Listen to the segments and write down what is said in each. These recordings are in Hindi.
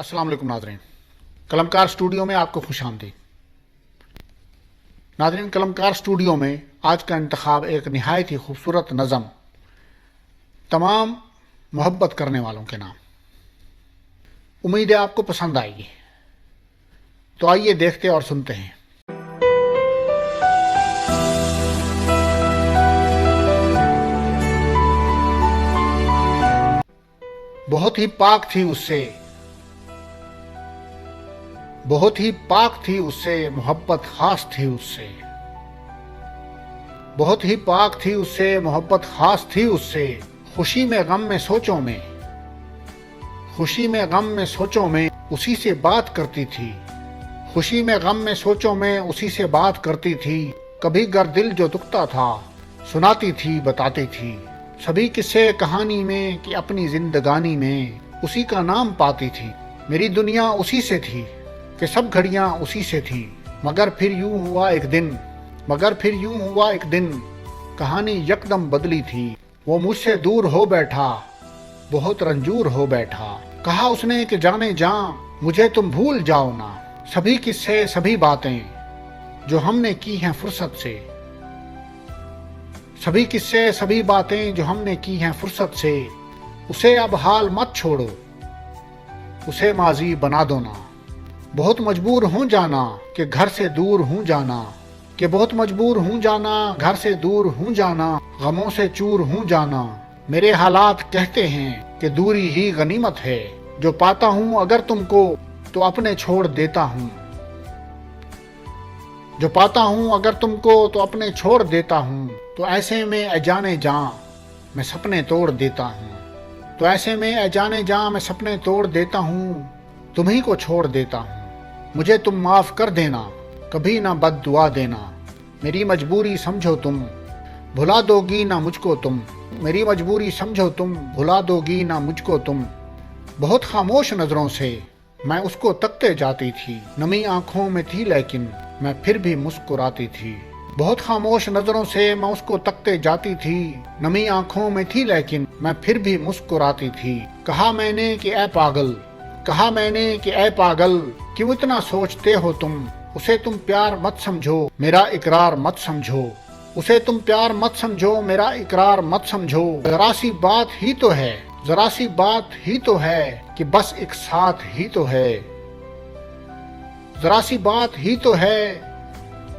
अस्सलाम वालेकुम नाज़रीन, कलमकार स्टूडियो में आपको खुशामदीद। नाज़रीन, कलमकार स्टूडियो में आज का इंतखाब एक निहायत ही खूबसूरत नज़म तमाम मोहब्बत करने वालों के नाम। उम्मीद है आपको पसंद आएगी, तो आइए देखते और सुनते हैं। बहुत ही पाक थी उससे, बहुत ही पाक थी उससे, मोहब्बत खास थी उससे। बहुत ही पाक थी उससे, मोहब्बत खास थी उससे। खुशी में गम में सोचों में, खुशी में गम में सोचों में उसी से बात करती थी। खुशी में गम में सोचों में उसी से बात करती थी। कभी गर दिल जो दुखता था सुनाती थी, बताती थी। सभी किस्से कहानी में कि अपनी जिंदगानी में उसी का नाम पाती थी। मेरी दुनिया उसी से थी कि सब घड़ियां उसी से थी। मगर फिर यूं हुआ एक दिन, मगर फिर यूं हुआ एक दिन, कहानी यकदम बदली थी। वो मुझसे दूर हो बैठा, बहुत रंजूर हो बैठा। कहा उसने कि जाने जा मुझे तुम भूल जाओ ना। सभी किस्से सभी बातें जो हमने की हैं फुर्सत से, सभी किस्से सभी बातें जो हमने की हैं फुर्सत से। उसे अब हाल मत छोड़ो, उसे माजी बना दो ना। बहुत मजबूर हूँ जाना कि घर से दूर हूँ जाना, कि बहुत मजबूर हूँ जाना, घर से दूर हूँ जाना, गमों से चूर हूँ जाना। मेरे हालात कहते हैं कि दूरी ही गनीमत है। जो पाता हूँ अगर तुमको तो अपने छोड़ देता हूँ, जो पाता हूँ अगर तुमको तो अपने छोड़ देता हूँ। तो ऐसे में ए जाने जा मैं सपने तोड़ देता हूँ, तो ऐसे में ए जाने जा मैं सपने तोड़ देता हूँ। तुम्ही को छोड़ देता हूँ। मुझे तुम माफ कर देना, कभी ना बद दुआ देना। मेरी मजबूरी समझो तुम, भुला दोगी ना मुझको तुम। मेरी मजबूरी समझो तुम, भुला दोगी ना मुझको तुम। बहुत खामोश नजरों से मैं उसको तकते जाती थी। नमी आंखों में थी लेकिन मैं फिर भी मुस्कुराती थी। बहुत खामोश नजरों से मैं उसको तकते जाती थी। नमी आंखों में थी लेकिन मैं फिर भी मुस्कुराती थी। कहा मैंने कि ऐ पागल, कहा मैंने कि ऐ पागल, क्यों इतना सोचते हो तुम। उसे तुम प्यार मत समझो, मेरा इकरार मत समझो। उसे तुम प्यार मत समझो, मेरा इकरार मत समझो। जरा सी बात ही तो है, जरा सी बात ही तो है कि बस एक साथ ही तो है। जरा सी बात ही तो है,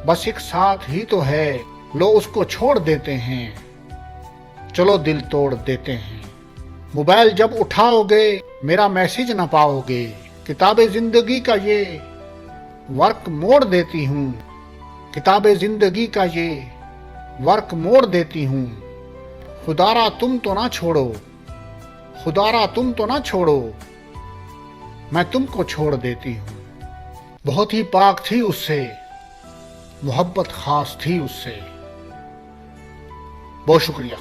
बस एक साथ ही तो है। लो उसको छोड़ देते हैं, चलो दिल तोड़ देते हैं। मोबाइल जब उठाओगे मेरा मैसेज न पाओगे। किताबे जिंदगी का ये वर्क मोड़ देती हूँ, किताबे जिंदगी का ये वर्क मोड़ देती हूँ। खुदारा तुम तो ना छोड़ो, खुदारा तुम तो ना छोड़ो, मैं तुमको छोड़ देती हूँ। बहुत ही पाक थी उससे, मोहब्बत खास थी उससे। बहुत शुक्रिया।